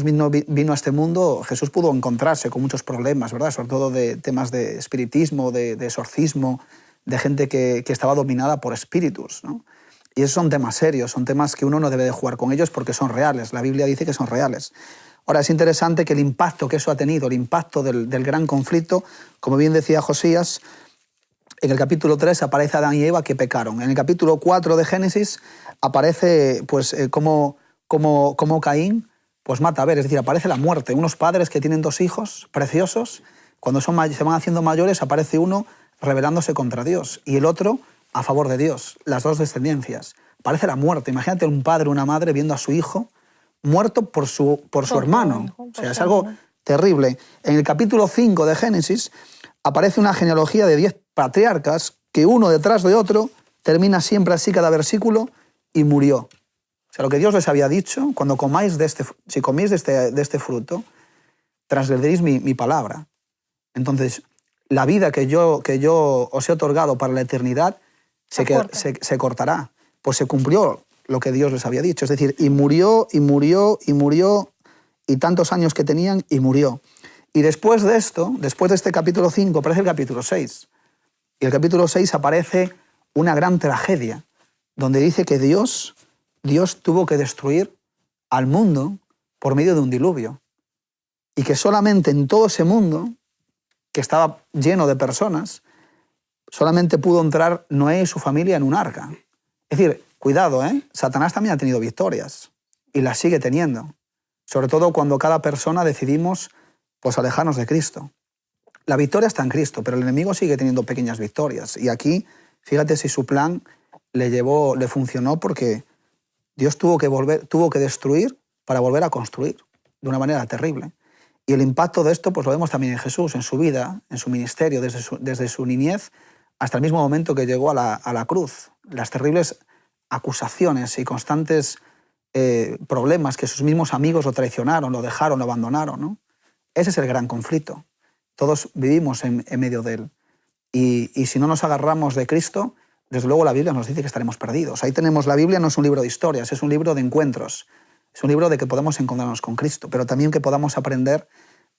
vino a este mundo, Jesús pudo encontrarse con muchos problemas, ¿verdad? Sobre todo de temas de espiritismo, de exorcismo, de gente que estaba dominada por espíritus, ¿no? Y esos son temas serios, son temas que uno no debe de jugar con ellos porque son reales. La Biblia dice que son reales. Ahora, es interesante que el impacto que eso ha tenido, el impacto del gran conflicto, como bien decía Josías, en el capítulo 3 aparece Adán y Eva que pecaron. En el capítulo 4 de Génesis aparece pues, como Caín pues, mata a Abel, es decir, aparece la muerte. Unos padres que tienen 2 hijos preciosos, cuando se van haciendo mayores, aparece uno rebelándose contra Dios y el otro a favor de Dios, las 2 descendencias. Aparece la muerte. Imagínate un padre o una madre viendo a su hijo muerto por su hermano. O sea, es algo terrible. En el capítulo 5 de Génesis aparece una genealogía de 10 patriarcas que uno detrás de otro termina siempre así cada versículo y murió. O sea, lo que Dios les había dicho, cuando comáis si coméis de este fruto, transgrediréis mi palabra. Entonces, la vida que yo os he otorgado para la eternidad se cortará. Pues se cumplió lo que Dios les había dicho. Es decir, y murió, y murió, y murió, y tantos años que tenían, y murió. Y después de esto, después de este capítulo 5, aparece el capítulo 6. Y el capítulo 6 aparece una gran tragedia, donde dice que Dios tuvo que destruir al mundo por medio de un diluvio. Y que solamente en todo ese mundo, que estaba lleno de personas, solamente pudo entrar Noé y su familia en un arca. Es decir, cuidado, Satanás también ha tenido victorias y las sigue teniendo. Sobre todo cuando cada persona decidimos pues, alejarnos de Cristo. La victoria está en Cristo, pero el enemigo sigue teniendo pequeñas victorias. Y aquí, fíjate si su plan le funcionó porque Dios tuvo que destruir para volver a construir de una manera terrible. Y el impacto de esto pues, lo vemos también en Jesús, en su vida, en su ministerio, desde su niñez hasta el mismo momento que llegó a la cruz. Las terribles acusaciones y constantes problemas que sus mismos amigos lo traicionaron, lo dejaron, lo abandonaron, ¿no? Ese es el gran conflicto. Todos vivimos en medio de él. Y si no nos agarramos de Cristo, desde luego la Biblia nos dice que estaremos perdidos. Ahí tenemos la Biblia, no es un libro de historias, es un libro de encuentros. Es un libro de que podamos encontrarnos con Cristo, pero también que podamos aprender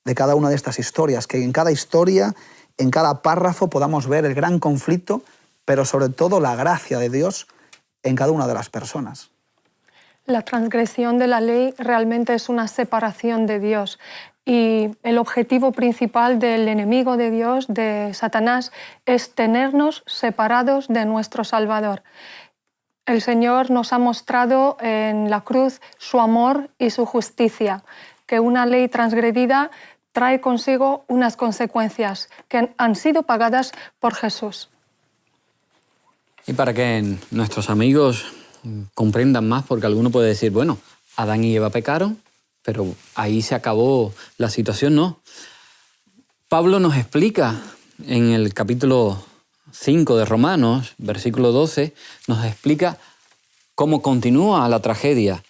de cada una de estas historias, que en cada historia, en cada párrafo podamos ver el gran conflicto, pero sobre todo la gracia de Dios en cada una de las personas. La transgresión de la ley realmente es una separación de Dios. Y el objetivo principal del enemigo de Dios, de Satanás, es tenernos separados de nuestro Salvador. El Señor nos ha mostrado en la cruz su amor y su justicia, que una ley transgredida trae consigo unas consecuencias que han sido pagadas por Jesús. Y para que nuestros amigos comprendan más, porque alguno puede decir, bueno, Adán y Eva pecaron, pero ahí se acabó la situación, no. Pablo nos explica en el capítulo 5 de Romanos, versículo 12, nos explica cómo continúa la tragedia.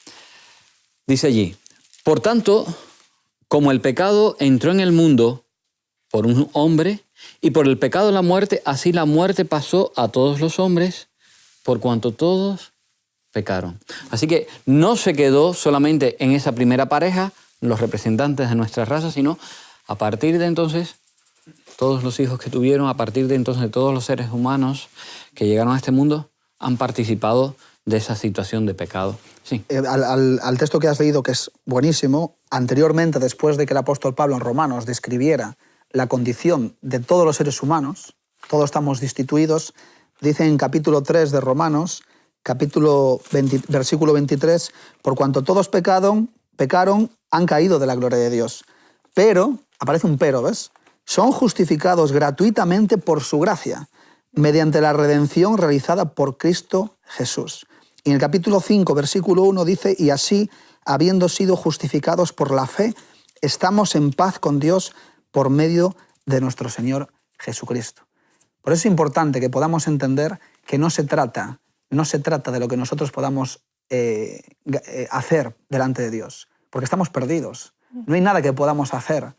Dice allí, por tanto, como el pecado entró en el mundo por un hombre, y por el pecado la muerte, así la muerte pasó a todos los hombres, por cuanto todos pecaron. Así que no se quedó solamente en esa primera pareja, los representantes de nuestra raza, sino a partir de entonces, todos los hijos que tuvieron, a partir de entonces todos los seres humanos que llegaron a este mundo, han participado de esa situación de pecado. Sí. Al texto que has leído, que es buenísimo, anteriormente, después de que el apóstol Pablo en Romanos describiera la condición de todos los seres humanos, todos estamos destituidos, dice en capítulo 3 de Romanos, versículo 23, por cuanto todos pecaron, han caído de la gloria de Dios. Pero, aparece un pero, ¿ves? Son justificados gratuitamente por su gracia, mediante la redención realizada por Cristo Jesús. Y en el capítulo 5, versículo 1 dice, y así, habiendo sido justificados por la fe, estamos en paz con Dios por medio de nuestro Señor Jesucristo. Por eso es importante que podamos entender que no se trata de lo que nosotros podamos hacer delante de Dios, porque estamos perdidos. No hay nada que podamos hacer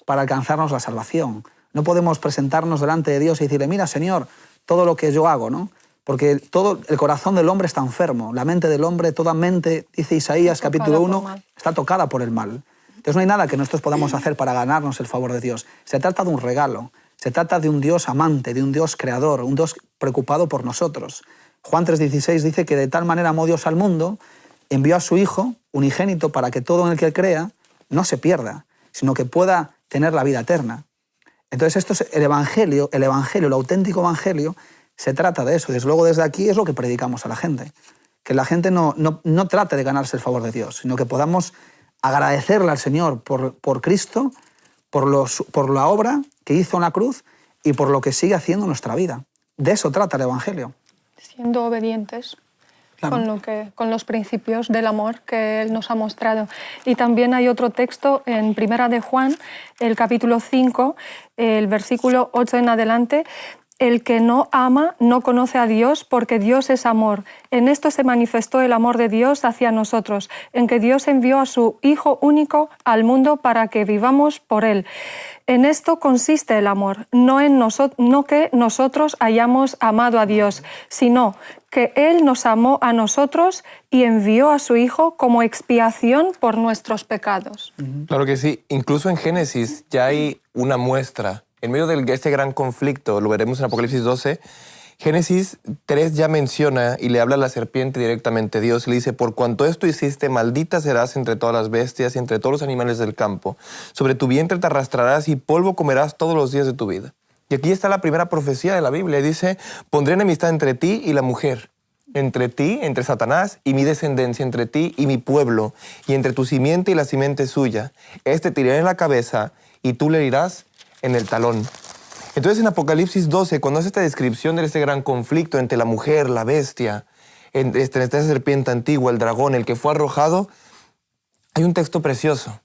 para alcanzarnos la salvación. No podemos presentarnos delante de Dios y decirle, mira, Señor, todo lo que yo hago, ¿no? Porque todo el corazón del hombre está enfermo, la mente del hombre, toda mente, dice Isaías capítulo 1, está tocada por el mal. Entonces no hay nada que nosotros podamos hacer para ganarnos el favor de Dios. Se trata de un regalo. Se trata de un Dios amante, de un Dios creador, un Dios preocupado por nosotros. Juan 3,16 dice que de tal manera amó Dios al mundo, envió a su Hijo unigénito para que todo en el que él crea no se pierda, sino que pueda tener la vida eterna. Entonces esto es el Evangelio, el auténtico Evangelio, se trata de eso. Desde luego desde aquí es lo que predicamos a la gente. Que la gente no trate de ganarse el favor de Dios, sino que podamos agradecerle al Señor por Cristo, por la obra que hizo en la cruz y por lo que sigue haciendo en nuestra vida. De eso trata el Evangelio. Siendo obedientes. Claro. Con los principios del amor que Él nos ha mostrado. Y también hay otro texto en Primera de Juan, el capítulo 5, el versículo 8 en adelante. El que no ama no conoce a Dios, porque Dios es amor. En esto se manifestó el amor de Dios hacia nosotros, en que Dios envió a su Hijo único al mundo para que vivamos por Él. En esto consiste el amor, no que nosotros hayamos amado a Dios, sino que Él nos amó a nosotros y envió a su Hijo como expiación por nuestros pecados. Claro que sí. Incluso en Génesis ya hay una muestra. En medio de este gran conflicto, lo veremos en Apocalipsis 12, Génesis 3 ya menciona y le habla a la serpiente directamente. Dios le dice, por cuanto esto hiciste, maldita serás entre todas las bestias y entre todos los animales del campo. Sobre tu vientre te arrastrarás y polvo comerás todos los días de tu vida. Y aquí está la primera profecía de la Biblia. Dice, pondré enemistad entre ti y la mujer. Entre ti, entre Satanás y mi descendencia, entre ti y mi pueblo, y entre tu simiente y la simiente suya. Este te herirá en la cabeza y tú le herirás en el talón. Entonces en Apocalipsis 12, cuando hace esta descripción de este gran conflicto entre la mujer, la bestia, entre esta serpiente antigua, el dragón, el que fue arrojado, hay un texto precioso,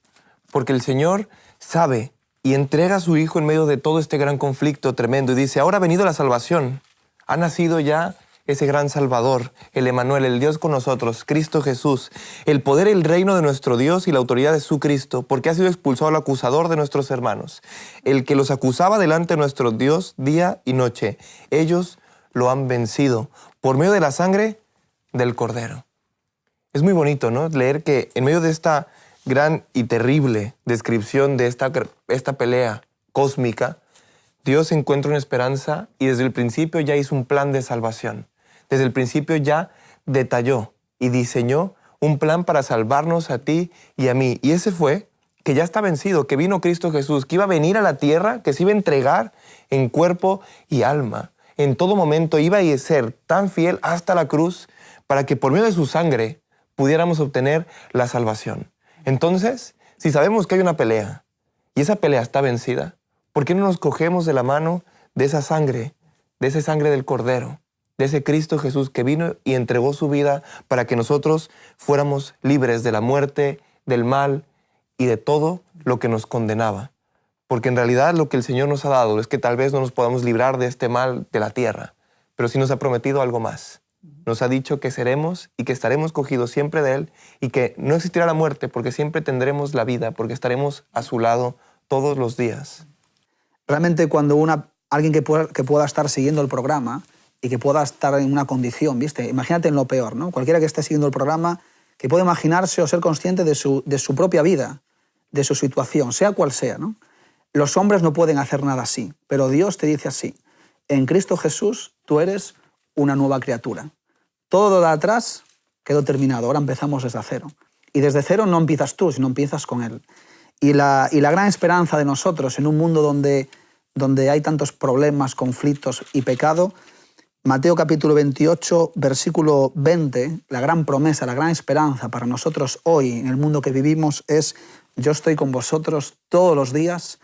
porque el Señor sabe y entrega a su Hijo en medio de todo este gran conflicto tremendo y dice, ahora ha venido la salvación, ha nacido ya ese gran Salvador, el Emmanuel, el Dios con nosotros, Cristo Jesús, el poder y el reino de nuestro Dios y la autoridad de su Cristo, porque ha sido expulsado el acusador de nuestros hermanos, el que los acusaba delante de nuestro Dios día y noche. Ellos lo han vencido por medio de la sangre del Cordero. Es muy bonito, ¿no? Leer que en medio de esta gran y terrible descripción de esta pelea cósmica, Dios encuentra una esperanza y desde el principio ya hizo un plan de salvación. Desde el principio ya detalló y diseñó un plan para salvarnos a ti y a mí. Y ese fue que ya está vencido, que vino Cristo Jesús, que iba a venir a la tierra, que se iba a entregar en cuerpo y alma. En todo momento iba a ser tan fiel hasta la cruz para que por medio de su sangre pudiéramos obtener la salvación. Entonces, si sabemos que hay una pelea y esa pelea está vencida, ¿por qué no nos cogemos de la mano de esa sangre del Cordero, de ese Cristo Jesús que vino y entregó su vida para que nosotros fuéramos libres de la muerte, del mal y de todo lo que nos condenaba? Porque en realidad lo que el Señor nos ha dado es que tal vez no nos podamos librar de este mal de la tierra, pero sí nos ha prometido algo más. Nos ha dicho que seremos y que estaremos cogidos siempre de Él y que no existirá la muerte porque siempre tendremos la vida, porque estaremos a su lado todos los días. Realmente cuando alguien que pueda estar siguiendo el programa y que pueda estar en una condición, ¿viste? Imagínate en lo peor, ¿no? Cualquiera que esté siguiendo el programa que puede imaginarse o ser consciente de su propia vida, de su situación, sea cual sea, ¿no? Los hombres no pueden hacer nada así, pero Dios te dice así, en Cristo Jesús tú eres una nueva criatura. Todo de atrás quedó terminado, ahora empezamos desde cero. Y desde cero no empiezas tú, sino empiezas con Él. Y la gran esperanza de nosotros en un mundo donde hay tantos problemas, conflictos y pecado, Mateo capítulo 28, versículo 20, la gran promesa, la gran esperanza para nosotros hoy en el mundo que vivimos es yo estoy con vosotros todos los días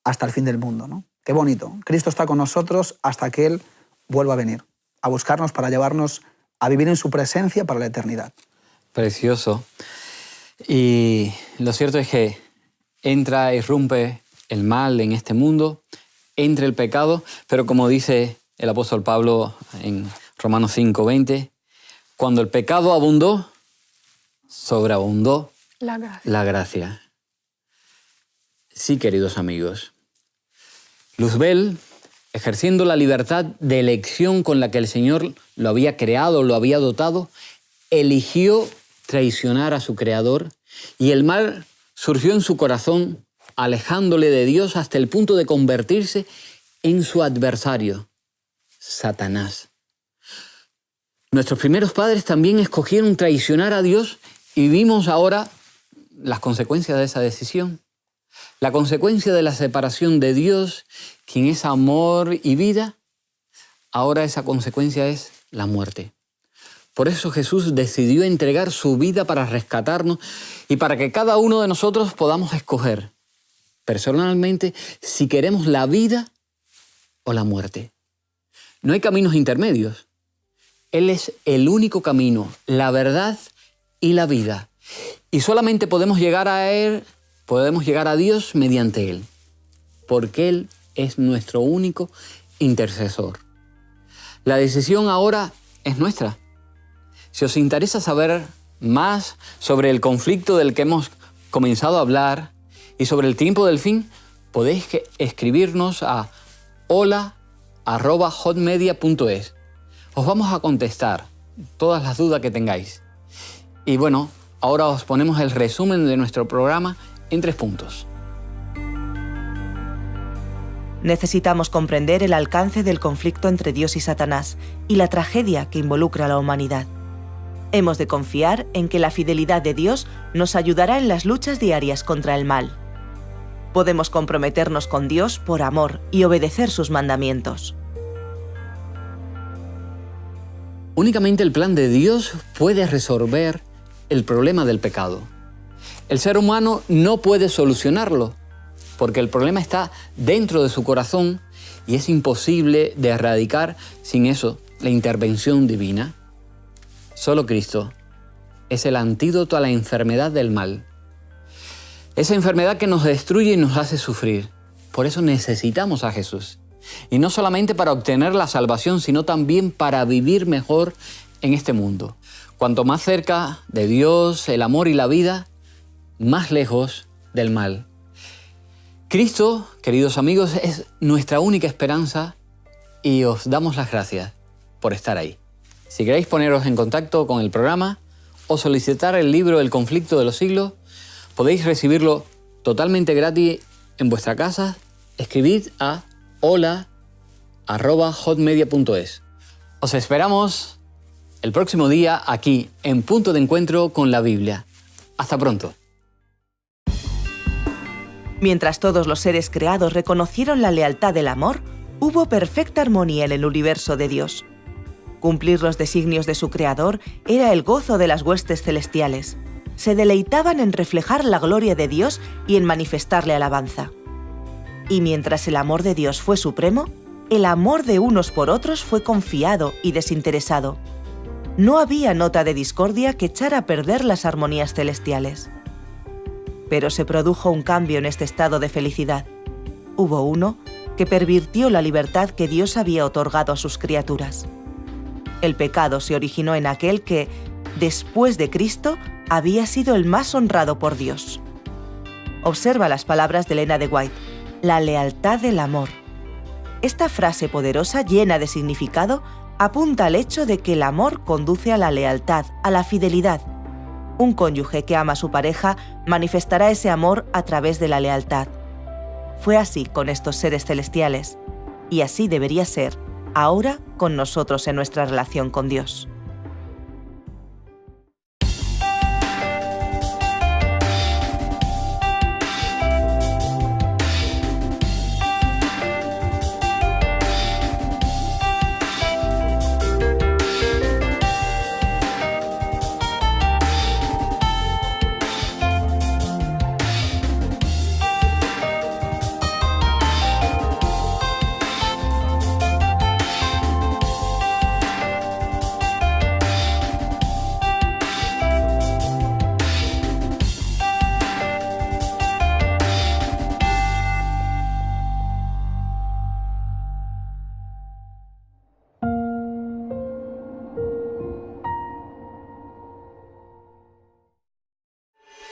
hasta el fin del mundo, ¿no? Qué bonito. Cristo está con nosotros hasta que Él vuelva a venir, a buscarnos para llevarnos a vivir en su presencia para la eternidad. Precioso. Y lo cierto es que entra, irrumpe el mal en este mundo, entra el pecado, pero como dice el apóstol Pablo en Romanos 5:20, cuando el pecado abundó, sobreabundó la gracia. Sí, queridos amigos, Luzbel, ejerciendo la libertad de elección con la que el Señor lo había creado, lo había dotado, eligió traicionar a su Creador y el mal surgió en su corazón, alejándole de Dios hasta el punto de convertirse en su adversario, Satanás. Nuestros primeros padres también escogieron traicionar a Dios y vimos ahora las consecuencias de esa decisión. La consecuencia de la separación de Dios, quien es amor y vida, ahora esa consecuencia es la muerte. Por eso Jesús decidió entregar su vida para rescatarnos y para que cada uno de nosotros podamos escoger personalmente si queremos la vida o la muerte. No hay caminos intermedios. Él es el único camino, la verdad y la vida. Y solamente podemos llegar a Él, podemos llegar a Dios mediante Él, porque Él es nuestro único intercesor. La decisión ahora es nuestra. Si os interesa saber más sobre el conflicto del que hemos comenzado a hablar y sobre el tiempo del fin, podéis escribirnos a hola@hotmedia.es. Os vamos a contestar todas las dudas que tengáis. Y bueno, ahora os ponemos el resumen de nuestro programa en 3 puntos. Necesitamos comprender el alcance del conflicto entre Dios y Satanás y la tragedia que involucra a la humanidad. Hemos de confiar en que la fidelidad de Dios nos ayudará en las luchas diarias contra el mal. Podemos comprometernos con Dios por amor y obedecer sus mandamientos. Únicamente el plan de Dios puede resolver el problema del pecado. El ser humano no puede solucionarlo, porque el problema está dentro de su corazón y es imposible de erradicar sin eso, la intervención divina. Solo Cristo es el antídoto a la enfermedad del mal. Esa enfermedad que nos destruye y nos hace sufrir. Por eso necesitamos a Jesús. Y no solamente para obtener la salvación, sino también para vivir mejor en este mundo. Cuanto más cerca de Dios, el amor y la vida, más lejos del mal. Cristo, queridos amigos, es nuestra única esperanza y os damos las gracias por estar ahí. Si queréis poneros en contacto con el programa o solicitar el libro El conflicto de los siglos, podéis recibirlo totalmente gratis en vuestra casa. Escribid a hola@hotmedia.es. Os esperamos el próximo día aquí en Punto de Encuentro con la Biblia. Hasta pronto. Mientras todos los seres creados reconocieron la lealtad del amor, hubo perfecta armonía en el universo de Dios. Cumplir los designios de su Creador era el gozo de las huestes celestiales. Se deleitaban en reflejar la gloria de Dios y en manifestarle alabanza. Y mientras el amor de Dios fue supremo, el amor de unos por otros fue confiado y desinteresado. No había nota de discordia que echara a perder las armonías celestiales. Pero se produjo un cambio en este estado de felicidad. Hubo uno que pervirtió la libertad que Dios había otorgado a sus criaturas. El pecado se originó en aquel que, después de Cristo, había sido el más honrado por Dios. Observa las palabras de Elena de White, la lealtad del amor. Esta frase poderosa, llena de significado, apunta al hecho de que el amor conduce a la lealtad, a la fidelidad. Un cónyuge que ama a su pareja manifestará ese amor a través de la lealtad. Fue así con estos seres celestiales, y así debería ser ahora con nosotros en nuestra relación con Dios.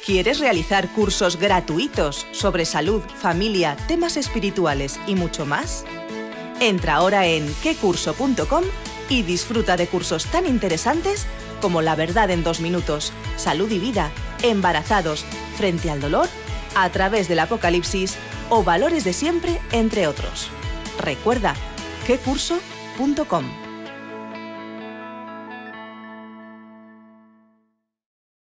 ¿Quieres realizar cursos gratuitos sobre salud, familia, temas espirituales y mucho más? Entra ahora en quecurso.com y disfruta de cursos tan interesantes como La verdad en 2 minutos, Salud y vida, Embarazados, Frente al dolor, A través del Apocalipsis o Valores de siempre, entre otros. Recuerda, quecurso.com.